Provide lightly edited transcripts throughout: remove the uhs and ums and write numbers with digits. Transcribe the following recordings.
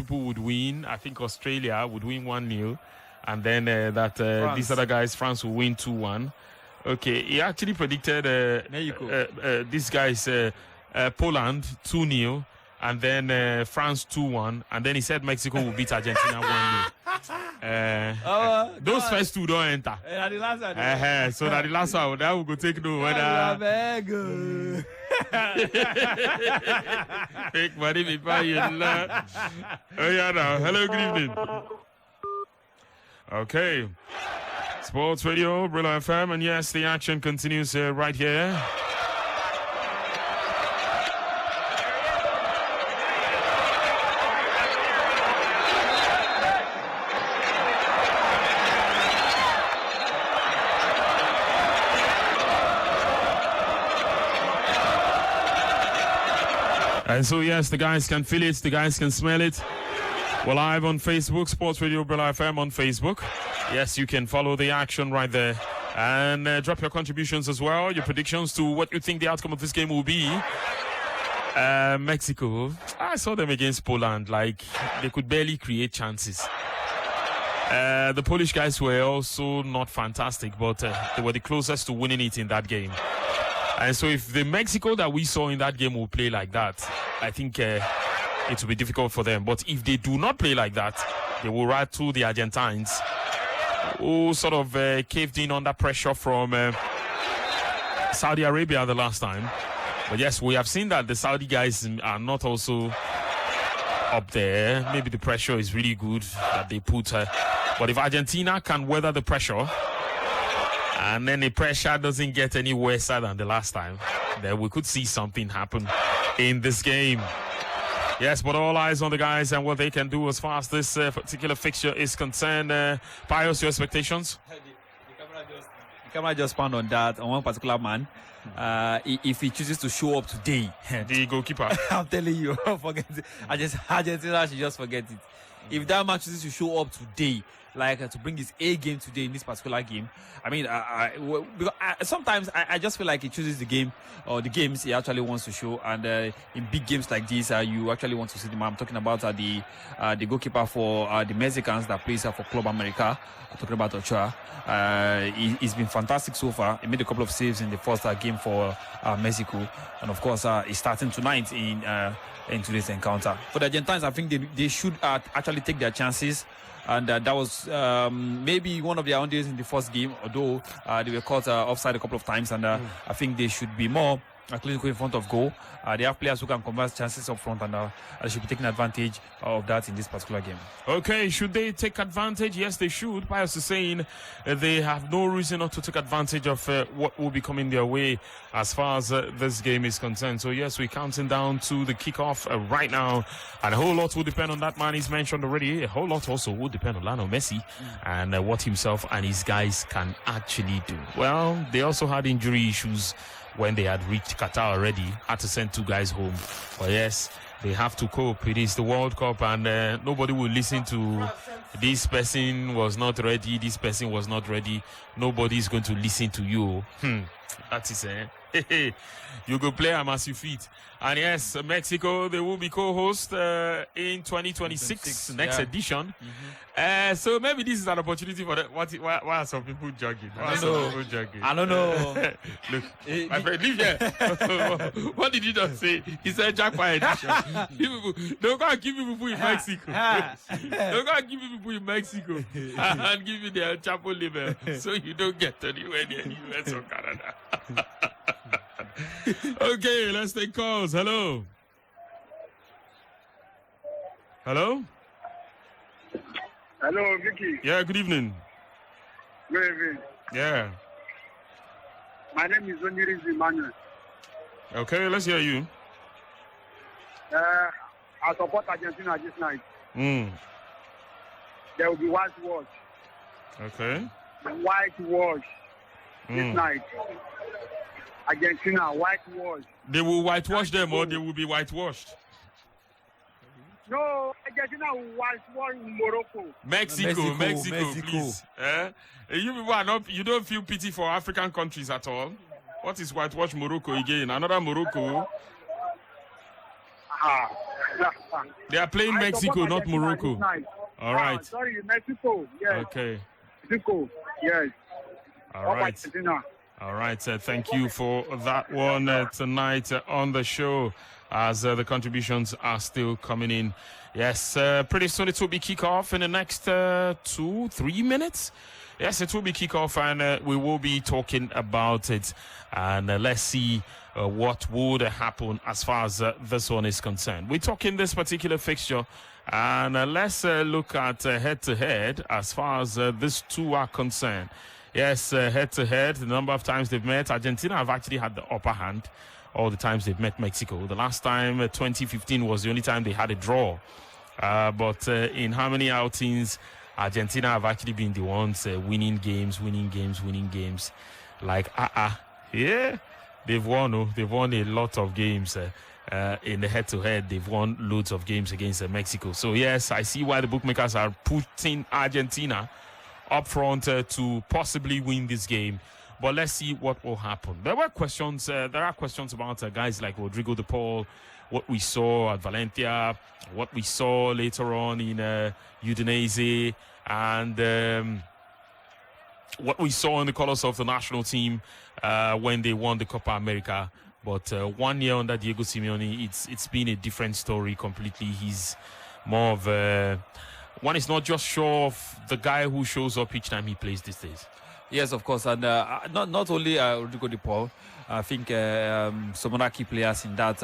people would win. I think Australia would win 1-0. And then these other guys, France will win 2-1. Okay, he actually predicted this guy's Poland 2-0. And then France 2-1. And then he said Mexico will beat Argentina 1-0. Those first two don't enter. So that the last one, that will go take no whether. Take money before you learn. Oh, yeah, now. Hello, good evening. Okay. Sports Radio, Brila FM. And yes, the action continues right here. And so, yes, the guys can feel it, the guys can smell it. We're live on Facebook, Sports Radio Brila FM on Facebook. Yes, you can follow the action right there. And drop your contributions as well, your predictions to what you think the outcome of this game will be. Mexico, I saw them against Poland, like they could barely create chances. The Polish guys were also not fantastic, but they were the closest to winning it in that game. And so if the Mexico that we saw in that game will play like that, I think it will be difficult for them. But if they do not play like that, they will ride to the Argentines, who sort of caved in under pressure from Saudi Arabia the last time. But yes, we have seen that the Saudi guys are not also up there. Maybe the pressure is really good that they put. But if Argentina can weather the pressure, and then the pressure doesn't get any worse than the last time, then we could see something happen in this game. Yes, but all eyes on the guys and what they can do as far as this particular fixture is concerned. Pius, your expectations? The camera just found on that, on one particular man. If he chooses to show up today, the goalkeeper, I'm telling you, forget it. Argentina should just forget it. If that man chooses to show up today, like to bring his A game today in this particular game, I mean, sometimes I just feel like he chooses the game or the games he actually wants to show, and in big games like this, you actually want to see them. I'm talking about the goalkeeper for the Mexicans that plays for Club America. I'm talking about Ochoa. He's been fantastic so far. He made a couple of saves in the first game for Mexico, and of course, he's starting tonight in today's encounter. For the Argentines, I think they should actually take their chances. And that was maybe one of their own days in the first game, although they were caught offside a couple of times. And I think they should be more clinical in front of goal. They have players who can convert chances up front, and they should be taking advantage of that in this particular game. Okay, should they take advantage? Yes, they should. Pius is saying they have no reason not to take advantage of what will be coming their way as far as this game is concerned. So yes, we're counting down to the kickoff right now, and a whole lot will depend on that man he's mentioned already. A whole lot also will depend on Lionel Messi and what himself and his guys can actually do. Well, they also had injury issues when they had reached Qatar already, had to send 2 guys home. But yes, they have to cope. It is the World Cup, and nobody will listen to this person was not ready, this person was not ready. Nobody is going to listen to you. That is you go play them as you fit. And yes, Mexico, they will be co-host in 2026, next edition. So maybe this is an opportunity for them. Why are some people jogging? I don't know. Look, my friend, leave here. What did you just say? He said Jackpot edition. Don't go and give me people in Mexico. Don't go and give me people in Mexico and give you their Chapo liver so you don't get anywhere near the US or Canada. Okay, let's take calls. Hello. Hello? Hello, Vicky. Yeah, good evening. Good evening. Yeah. My name is Oniris Emmanuel. Okay, let's hear you. I support Argentina this night. There will be whitewash. Okay. Whitewash this night. Argentina, whitewash. They will whitewash them or they will be whitewashed? No, Argentina will whitewash Morocco. Mexico, please. You people are not, you don't feel pity for African countries at all? What is whitewash Morocco again? Another Morocco? They are playing I Mexico, support not Argentina Morocco. this night. All right. Sorry, Mexico. Yes. Okay. Mexico. Yes. All right. Argentina. All right. Thank you for that one tonight on the show as the contributions are still coming in. Yes, pretty soon it will be kickoff in the next 2-3 minutes. Yes, it will be kickoff and we will be talking about it. And let's see what would happen as far as this one is concerned. We're talking this particular fixture and let's look at head-to-head as far as these two are concerned. Yes, head-to-head, the number of times they've met. Argentina have actually had the upper hand all the times they've met Mexico. The last time, 2015, was the only time they had a draw. But in how many outings, Argentina have actually been the ones winning games. Like, yeah, they've won a lot of games in the head-to-head. They've won loads of games against Mexico. So, yes, I see why the bookmakers are putting Argentina up front to possibly win this game. But let's see what will happen. There are questions about guys like Rodrigo de Paul, what we saw at Valencia, what we saw later on in Udinese, and what we saw in the colors of the national team when they won the Copa America. But 1 year under Diego Simeone, it's been a different story completely. He's more of one is not just sure of the guy who shows up each time he plays these days. Yes, of course, and not only Rodrigo de Paul. I think some other key players in that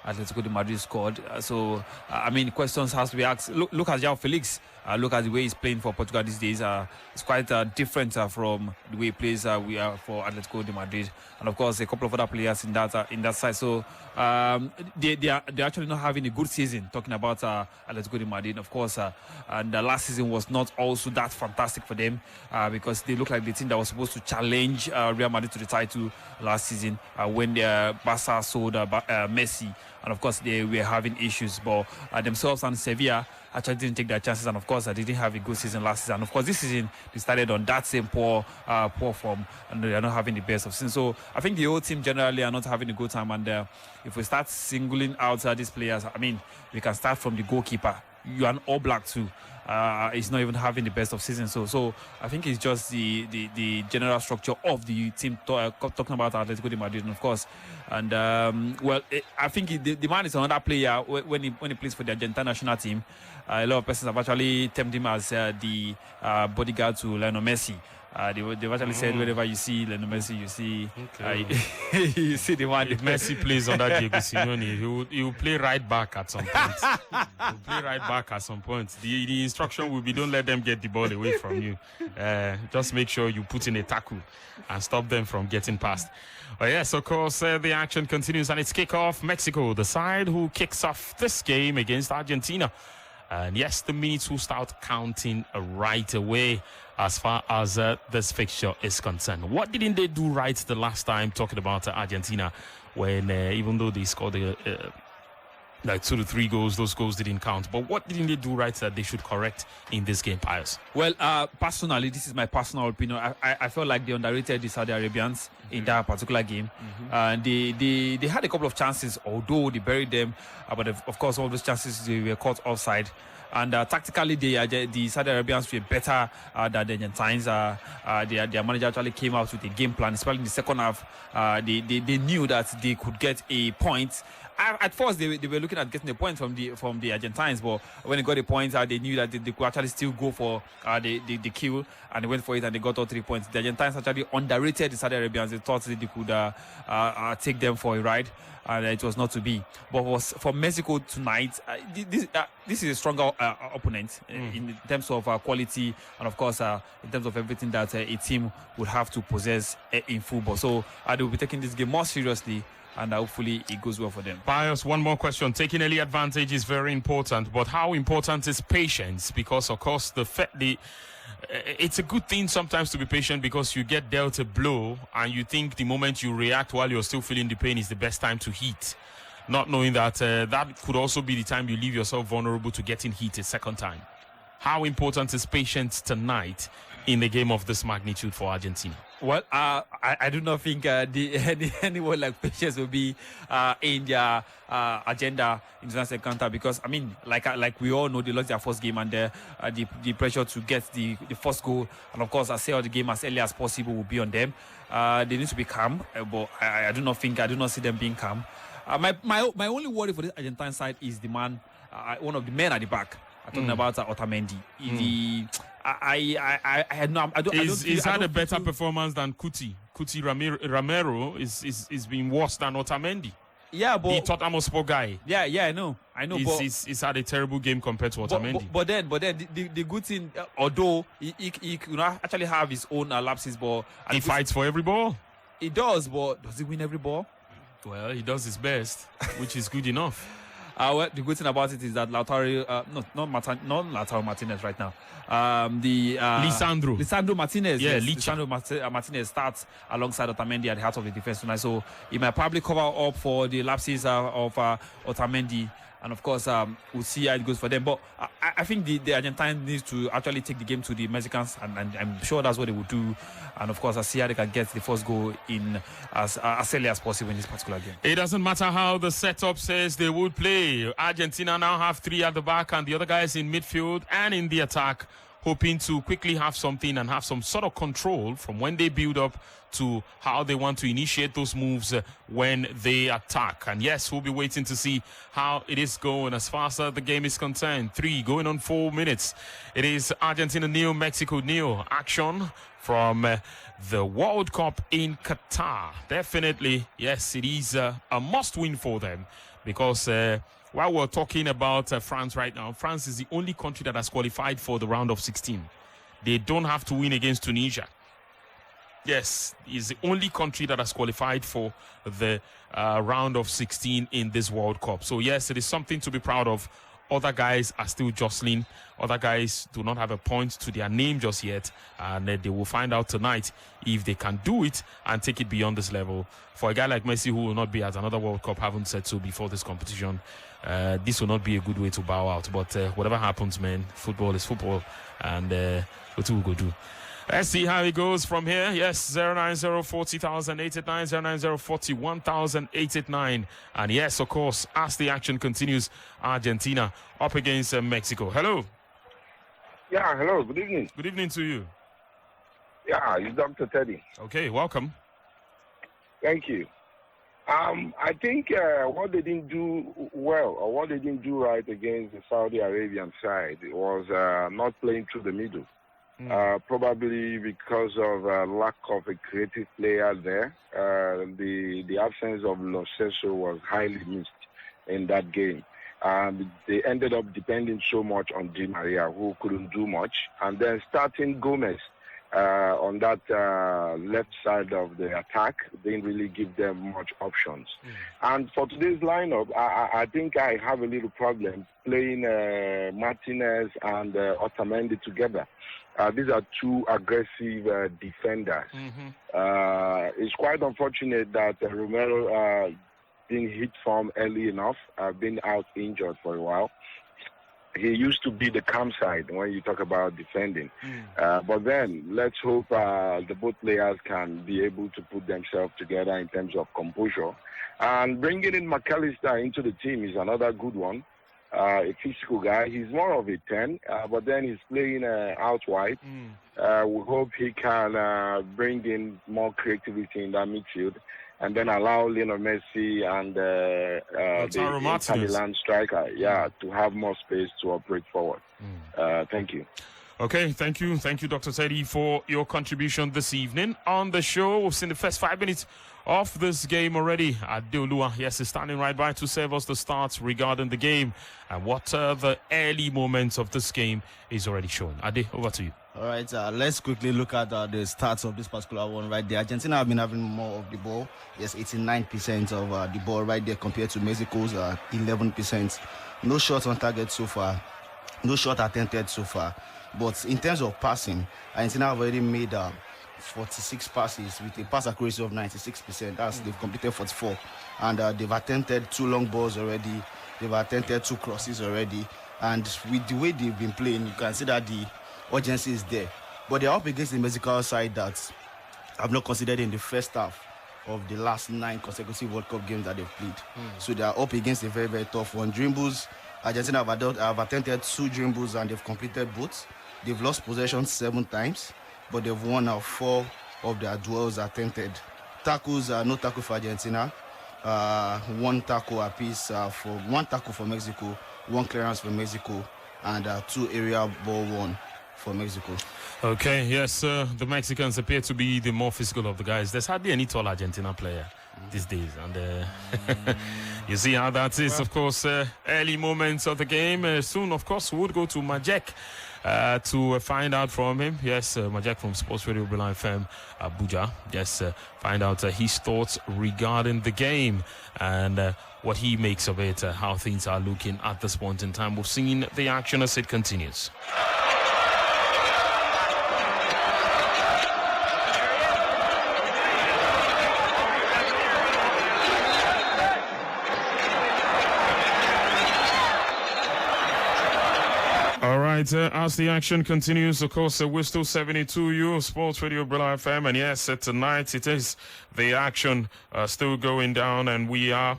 Atletico de Madrid squad. So I mean, questions has to be asked. Look at João Felix. Look at the way he's playing for Portugal these days. It's quite different from the way he plays for Atletico de Madrid, and of course a couple of other players in that side. So they're actually not having a good season. Talking about Atletico de Madrid, of course, and the last season was not also that fantastic for them because they look like the team that was supposed to challenge Real Madrid to the title last season when Barca sold Messi, and of course they were having issues. But themselves and Sevilla actually didn't take their chances, and of course they didn't have a good season last season. And of course this season they started on that same poor form, and they are not having the best of season. So I think the whole team generally are not having a good time. And if we start singling out these players, I mean, we can start from the goalkeeper. You are an All Black too. He's not even having the best of season. So I think it's just the general structure of the team talking about Atletico de Madrid, and of course. And I think the man is another player when he plays for the Argentina national team. A lot of persons have actually termed him as the bodyguard to Lionel Messi. They've actually said whenever you see Lionel Messi, you see you see the one. If Messi plays under Diego Simeone, he will play right back at some point. He'll play right back at some point. The instruction will be, don't let them get the ball away from you. Just make sure you put in a tackle and stop them from getting past. Yes, of course, the action continues and it's kickoff. Mexico, the side who kicks off this game against Argentina. And yes, the minutes will start counting right away as far as this fixture is concerned. What didn't they do right the last time, talking about Argentina, when even though they scored like 2 to 3 goals, those goals didn't count? But what didn't they do right that they should correct in this game, Pius? Well, personally, this is my personal opinion. I felt like they underrated the Saudi Arabians in that particular game. They had a couple of chances, although they buried them. But of course, all those chances they were caught offside. And tactically, the Saudi Arabians were better than the Argentines. Their manager actually came out with a game plan, especially in the second half. They knew that they could get a point. At first, they were looking at getting a point from the Argentines, but when they got the points, they knew that they could actually still go for the kill, and they went for it, and they got all 3 points. The Argentines actually underrated the Saudi Arabians. They thought that they could take them for a ride, and it was not to be. But for Mexico tonight, this is a stronger opponent in terms of quality, and of course in terms of everything that a team would have to possess in football. So they will be taking this game more seriously, and hopefully it goes well for them. Pius, one more question. Taking early advantage is very important, but how important is patience? Because, of course, it's a good thing sometimes to be patient because you get dealt a blow and you think the moment you react while you're still feeling the pain is the best time to hit, not knowing that that could also be the time you leave yourself vulnerable to getting hit a second time. how important is patience tonight in a game of this magnitude for Argentina? Well, I do not think anyone like patience will be in their agenda in the next encounter, because I mean, like we all know, they lost their first game, and the pressure to get the first goal, and of course, I say all the game as early as possible will be on them. They need to be calm, but I do not see them being calm. My only worry for this Argentine side is the man, one of the men at the back. I'm talking about Otamendi. Is that a better performance than Kuti? Kuti Ramiro is being worse than Otamendi. Yeah, but the Tottenham Hotspur guy. Yeah, I know. He's had a terrible game compared to Otamendi. But then the good thing, although he actually have his own lapses, but he fights for every ball. He does, but does he win every ball? Well, he does his best, which is good enough. Well, the good thing about it is that Lautaro, not Lautaro Martínez right now. Lisandro Martínez. Yeah, Lisandro Martínez starts alongside Otamendi at the heart of the defense tonight. So he might probably cover up for the lapses of Otamendi. And of course, we'll see how it goes for them. But I think the Argentine needs to actually take the game to the Mexicans, and I'm sure that's what they will do. And of course, I see how they can get the first goal in as early as possible in this particular game. It doesn't matter how the setup says they would play. Argentina now have 3 at the back, and the other guys in midfield and in the attack, hoping to quickly have something and have some sort of control from when they build up to how they want to initiate those moves when they attack. And yes, we'll be waiting to see how it is going as far as the game is concerned. 3 going on 4 minutes. It is Argentina 0, Mexico 0. Action from the World Cup in Qatar. Definitely, yes, it is a must-win for them, because while we're talking about France right now, France is the only country that has qualified for the round of 16. They don't have to win against Tunisia. Yes, it's the only country that has qualified for the round of 16 in this World Cup. So yes, it is something to be proud of. Other guys are still jostling. Other guys do not have a point to their name just yet. And they will find out tonight if they can do it and take it beyond this level. For a guy like Messi, who will not be at another World Cup, haven't said so before this competition, this will not be a good way to bow out. But whatever happens, man, football is football. And what we will do. Let's see how it goes from here. Yes, 09040,889, 09040,1889. And yes, of course, as the action continues, Argentina up against Mexico. Hello. Yeah, hello. Good evening. Good evening to you. Yeah, it's Dr. Teddy. Okay, welcome. Thank you. I think what they didn't do well, or what they didn't do right against the Saudi Arabian side was not playing through the middle. Probably because of lack of a creative player there. The absence of Lozano was highly missed in that game. They ended up depending so much on Di Maria, who couldn't do much. And then starting Gomez on that left side of the attack didn't really give them much options. And for today's lineup, I think I have a little problem playing Martínez and Otamendi together. These are 2 aggressive defenders. It's quite unfortunate that Romero didn't hit form early enough, been out injured for a while. He used to be the calm side when you talk about defending. But then let's hope the both players can be able to put themselves together in terms of composure. And bringing in McAllister into the team is another good one. A physical guy. He's more of a 10, but then he's playing out wide. We hope he can bring in more creativity in that midfield, and then allow Lionel Messi and the Milan striker, to have more space to operate forward. Thank you. Okay, thank you, Dr. Teddy, for your contribution this evening on the show. We've seen the first 5 minutes of this game already. Adeolua, yes, is standing right by to serve us the starts regarding the game and what the early moments of this game is already showing. Ade, over to you. All right, let's quickly look at the stats of this particular one right there. Argentina have been having more of the ball. Yes, 89% of the ball right there compared to Mexico's 11%. No shots on target so far. No shot attempted so far. But in terms of passing, Argentina have already made 46 passes with a pass accuracy of 96%. They've completed 44. And they've attempted 2 long balls already. They've attempted 2 crosses already. And with the way they've been playing, you can see that the urgency is there. But they're up against the Mexico side that I've not considered in the first half of the last 9 consecutive World Cup games that they've played. So they are up against a very, very tough one. Dribbles, Argentina have attempted 2 dribbles and they've completed both. They've lost possession 7 times, but they've won 4 of their duels attempted. Tackles, no tackle for Argentina. 1 tackle apiece for 1 tackle for Mexico, 1 clearance for Mexico, and 2 area ball won for Mexico. Okay, yes, the Mexicans appear to be the more physical of the guys. There's hardly any tall Argentina player these days, and you see how that is. Of course, early moments of the game. Soon, of course, we would go to Majek to find out from him. Yes, Majek from Sports Radio Brila FM Abuja. Yes, find out his thoughts regarding the game and what he makes of it, how things are looking at this point in time. We've seen the action as it continues. As the action continues, of course, we're still 72U Sports Radio Brila FM, and yes, tonight it is the action still going down, and we are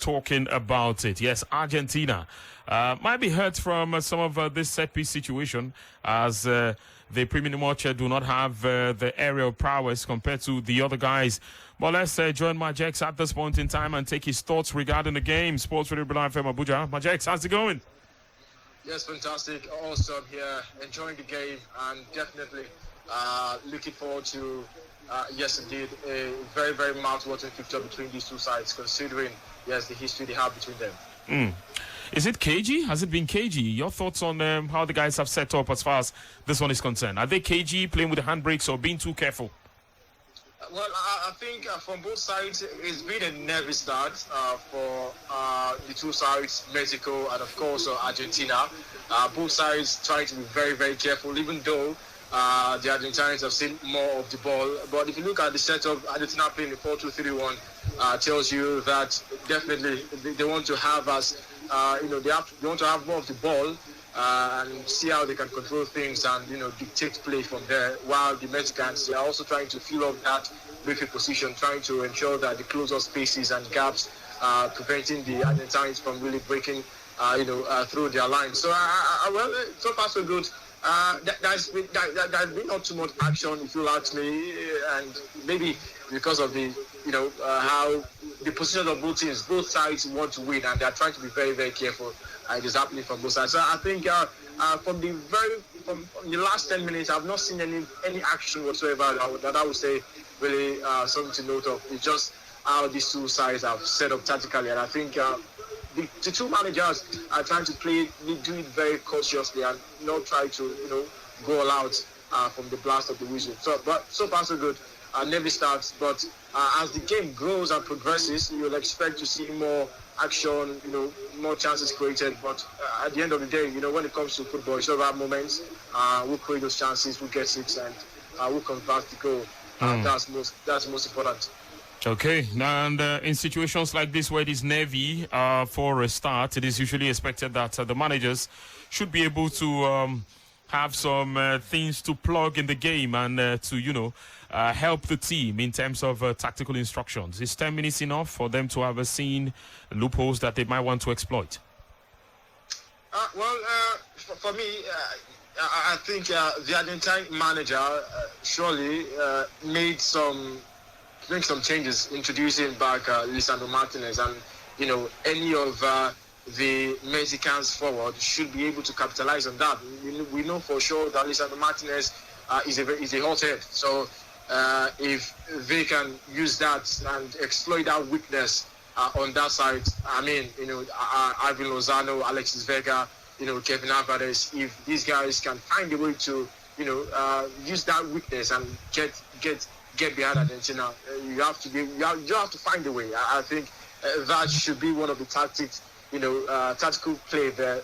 talking about it. Yes, Argentina might be hurt from some of this set-piece situation, as they pretty much do not have the aerial prowess compared to the other guys. But let's join Majex at this point in time and take his thoughts regarding the game. Sports Radio Brila FM Abuja. Majex, how's it going? Yes, fantastic. Awesome here. Enjoying the game and definitely looking forward to, yes, indeed, a very, very mouth-watering picture between these two sides, considering, yes, the history they have between them. Is it cagey? Has it been cagey? Your thoughts on how the guys have set up as far as this one is concerned? Are they cagey, playing with the handbrakes, or being too careful? Well, I think from both sides, it's been a nervy start for the two sides, Mexico and, of course, Argentina. Both sides trying to be very, very careful, even though the Argentinians have seen more of the ball. But if you look at the setup, Argentina playing the 4-2-3-1 tells you that definitely they want to have us, they want to have more of the ball and see how they can control things and, dictate play from there. While the Mexicans, they are also trying to fill up that midfield position, trying to ensure that they close up spaces and gaps, preventing the Argentines from really breaking, through their line. So, well, so far so good. There's been not too much action, if you ask me, and maybe because of the, how the position of both teams, both sides want to win, and they're trying to be very, very careful. It is happening from both sides. So I think from the last 10 minutes, I've not seen any action whatsoever that I would say really something to note of. It's just how these two sides have set up tactically, and I think the two managers are trying to do it very cautiously and not try to go all out from the blast of the whistle. But so far so good. Never starts, but as the game grows and progresses, you'll expect to see more action, more chances created. But at the end of the day, when it comes to football, it's all about moments. We'll create those chances, we'll get it, and we'll convert the goal. That's most important. Okay, and in situations like this where it is nervy for a start, it is usually expected that the managers should be able to have some things to plug in the game and to, help the team in terms of tactical instructions. Is 10 minutes enough for them to have seen loopholes that they might want to exploit? For me, I think the Argentine manager surely made some changes, introducing back Lisandro Martínez, and any of the Mexicans forward should be able to capitalize on that. We know for sure that Lisandro Martínez is a hothead. So if they can use that and exploit that weakness on that side, I mean, Ivan Lozano, Alexis Vega, K.Álvarez, if these guys can find a way to, use that weakness and get behind Argentina, you have to find a way. I think that should be one of the tactics, tactical play there,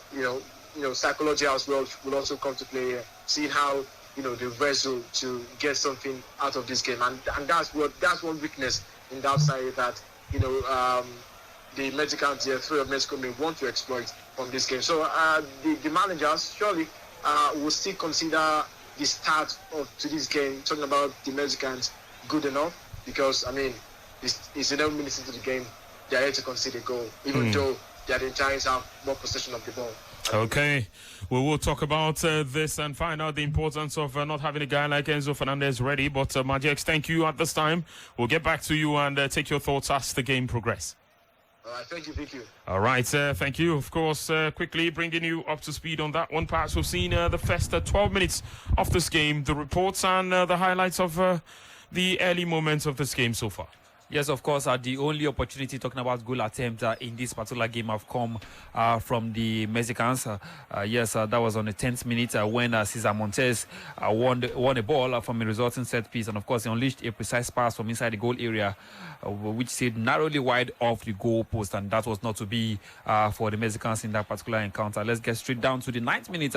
psychology as well will also come to play here, seeing how, they wrestle to get something out of this game. And that's one weakness in that side that, the Mexicans, the three of Mexico may want to exploit. from this game. So the managers surely will still consider the start to this game, talking about the Mexicans, good enough, because I mean it's 11 minutes into the game, they are yet to concede a goal, even though the Argentines have more possession of the ball. Okay, we will talk about this and find out the importance of not having a guy like Enzo Fernandez ready. But Majex, thank you at this time. We'll get back to you and take your thoughts as the game progresses. All right, thank you. All right, thank you. Of course, quickly bringing you up to speed on that one. Perhaps we've seen the first 12 minutes of this game, the reports and the highlights of the early moments of this game so far. Yes, of course. The only opportunity talking about goal attempt in this particular game have come from the Mexicans. That was on the 10th minute when Cesar Montes won a ball from a resulting set piece. And of course, he unleashed a precise pass from inside the goal area, which stayed narrowly wide off the goal post. And that was not to be for the Mexicans in that particular encounter. Let's get straight down to the 9th minute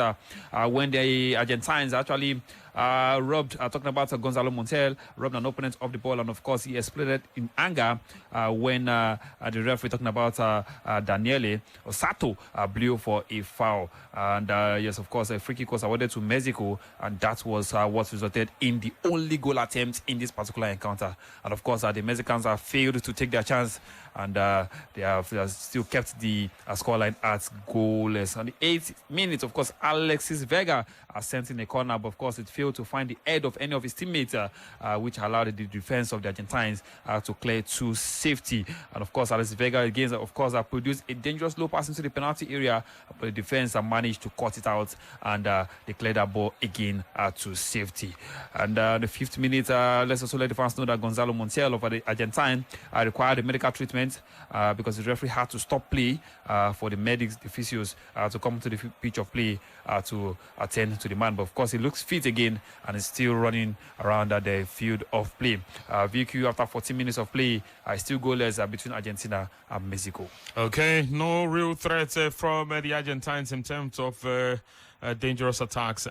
when the Argentines actually talking about Gonzalo Montiel, robbed an opponent of the ball, and of course he exploded in anger when the referee, talking about Daniele Osato, blew for a foul. And yes, of course, a free kick was awarded to Mexico, and that was what resulted in the only goal attempt in this particular encounter. And of course, the Mexicans have failed to take their chance, and they have still kept the scoreline at goalless. On the 8th minute, of course, Alexis Vega sent in a corner, but of course it failed to find the head of any of his teammates, which allowed the defense of the Argentines to clear to safety. And of course, Alexis Vega again, of course, produced a dangerous low pass into the penalty area, but the defense managed to cut it out, and they cleared that ball again to safety. And the 5th minute, let's also let the fans know that Gonzalo Montiel of the Argentine required a medical treatment because the referee had to stop play for the medics, the physios, to come to the pitch of play to attend to the man. But of course, he looks fit again and is still running around the field of play. VQ, after 14 minutes of play, still goalless between Argentina and Mexico. Okay, no real threat from the Argentines in terms of dangerous attacks,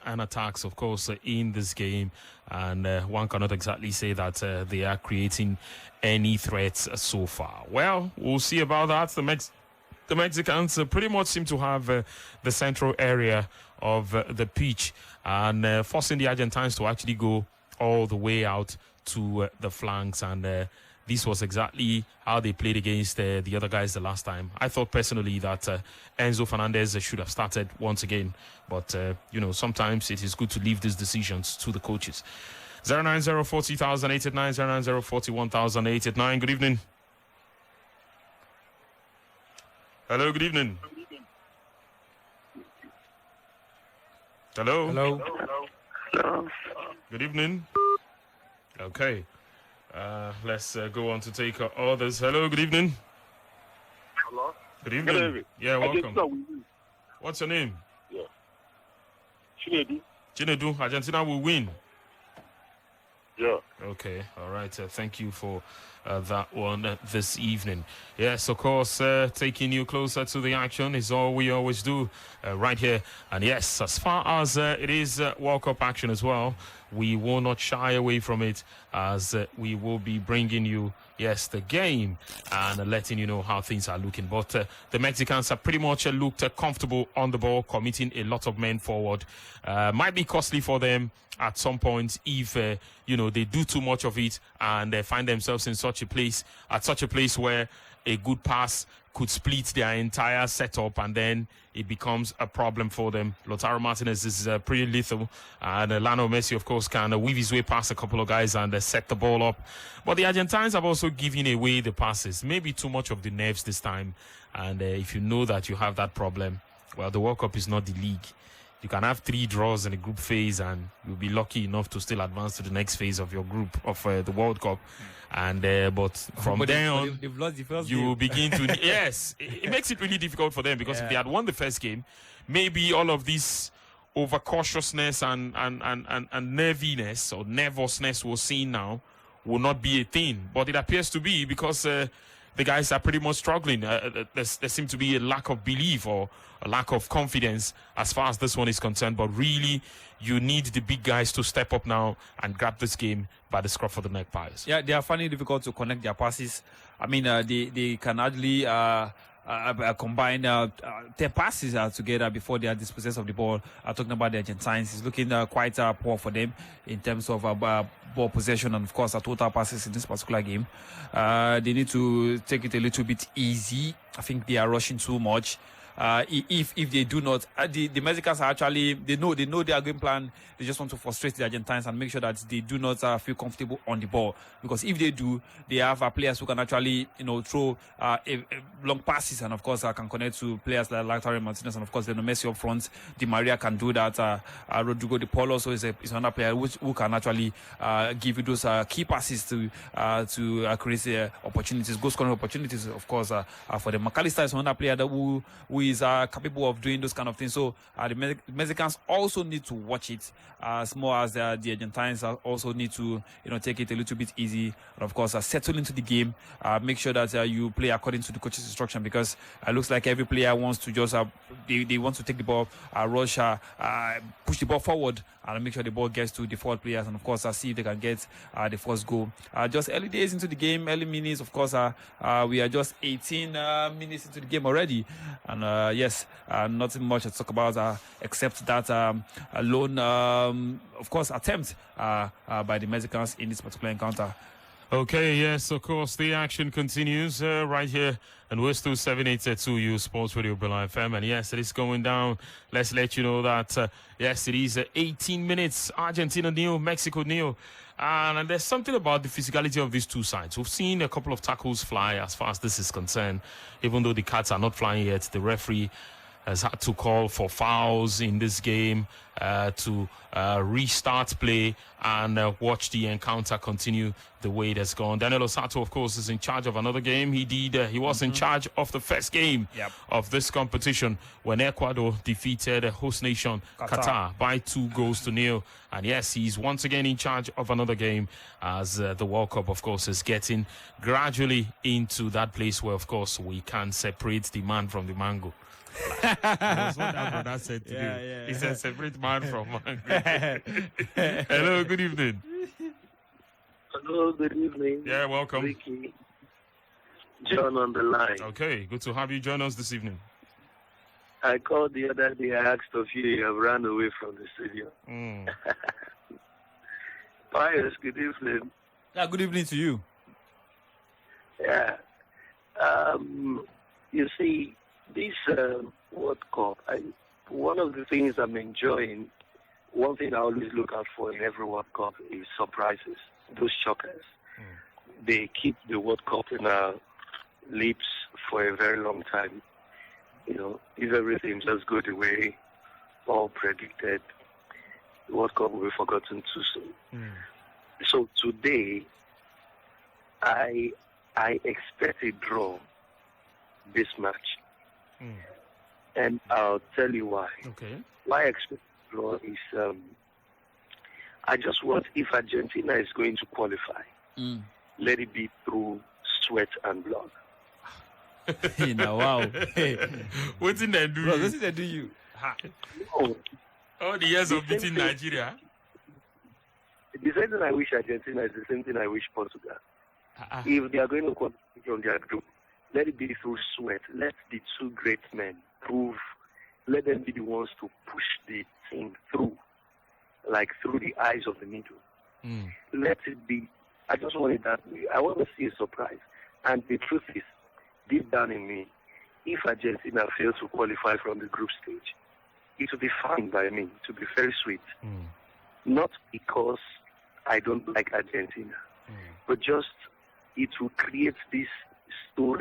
of course, in this game. And one cannot exactly say that they are creating any threats so far. Well, we'll see about that. The Mexicans pretty much seem to have the central area of the pitch, and forcing the Argentines to actually go all the way out to the flanks. And this was exactly how they played against the other guys the last time. I thought personally that Enzo Fernandez should have started once again. But, sometimes it is good to leave these decisions to the coaches. 09040,889, 09041,889. Good evening. Hello, good evening. Hello. Good evening. Okay. Let's go on to take others. Hello, good evening. Hello. Good evening. Good evening. Yeah, welcome. What's your name? Yeah. Chinedu. Argentina will win. Yeah. Okay, all right. Thank you for that one this evening. Yes, of course, taking you closer to the action is all we always do right here. And yes, as far as it is World Cup action as well, we will not shy away from it, as we will be bringing you, the game and letting you know how things are looking. But the Mexicans have pretty much looked comfortable on the ball, committing a lot of men forward. Might be costly for them at some point if they do too much of it and they find themselves in such a place where a good pass could split their entire setup, and then it becomes a problem for them. Lautaro Martínez is pretty lethal, and Lionel Messi, of course, can weave his way past a couple of guys and set the ball up. But the Argentines have also given away the passes, maybe too much of the nerves this time. And if you know that you have that problem, well, the World Cup is not the league. You can have 3 draws in the group phase, and you'll be lucky enough to still advance to the next phase of your group of the World Cup. And but from there on, they've lost the first you game. begin to yes, it makes it really difficult for them, because if they had won the first game, maybe all of this overcautiousness and nerviness or nervousness we're seeing now will not be a thing. But it appears to be, because the guys are pretty much struggling. There seems to be a lack of belief or a lack of confidence as far as this one is concerned. But really, you need the big guys to step up now and grab this game by the scruff of the neck, Pius. Yeah, they are finding it difficult to connect their passes. I mean, they can hardly combine their passes together before they are dispossessed of the ball. Talking about the Argentines, it's looking quite poor for them in terms of ball possession and, of course, total passes in this particular game. They need to take it a little bit easy. I think they are rushing too much. If they do not, the Mexicans are actually, they know their game plan. They just want to frustrate the Argentines and make sure that they do not feel comfortable on the ball. Because if they do, they have players who can actually, throw long passes and, of course, can connect to players like Lautaro and Martínez, and, of course, Messi up front. Di Maria can do that. Rodrigo de Paul also is another player who can actually give you those key passes to create opportunities, goal scoring opportunities, of course, for them. McAllister is another player who is capable of doing those kind of things. So the Mexicans also need to watch it, as more as the Argentines also need to take it a little bit easy, and, of course, settle into the game. Make sure that you play according to the coach's instruction, because it looks like every player wants to just they want to take the ball, rush, push the ball forward, and make sure the ball gets to the forward players, and, of course, see if they can get the first goal. Just early days into the game, early minutes, of course. We are just 18 minutes into the game already, and yes, nothing much to talk about except that lone, of course, attempt by the Mexicans in this particular encounter. Okay, yes, of course, the action continues right here, and we're still 782 Sports Radio Brila FM, and yes, it is going down. Let's let you know that, yes, it is 18 minutes, Argentina nil, Mexico nil, and there's something about the physicality of these two sides. We've seen a couple of tackles fly as far as this is concerned, even though the cats are not flying yet. The referee has had to call for fouls in this game to restart play and watch the encounter continue the way it has gone. Daniel Osato, of course, is in charge of another game. He was in charge of the first game of this competition when Ecuador defeated host nation Qatar by 2-0. And yes, he's once again in charge of another game as the World Cup, of course, is getting gradually into that place where, of course, we can separate the man from the mango. That's what that brother said today. He said, separate man from mango. Hello, good evening. Hello, good evening. Yeah, welcome. Ricky. John on the line. Okay, good to have you join us this evening. I called the other day, I asked of you, you have run away from the studio. Pius, good evening. Yeah, good evening to you. Yeah. You see, this World Cup, one of the things I'm enjoying, one thing I always look out for in every World Cup is surprises, those shockers. They keep the World Cup in our lips for a very long time. If everything just goes the way all predicted, the World Cup will be forgotten too soon. So today, I expect a draw this match. And I'll tell you why. Okay. Why I expect a draw is I just want, if Argentina is going to qualify, let it be through sweat and blood. Wow. What did they do? Bro, what did they do you? No. All the years of beating Nigeria. The same thing I wish Argentina is the same thing I wish Portugal. If they are going to qualify from their group, let it be through sweat. Let the two great men prove. Let them be the ones to push the thing through, like through the eyes of the middle. Let it be. I just want it that way. I want to see a surprise. And the truth is, deep down in me, if Argentina fails to qualify from the group stage, it will be fine by me. It will be very sweet. Not because I don't like Argentina, but just it will create this story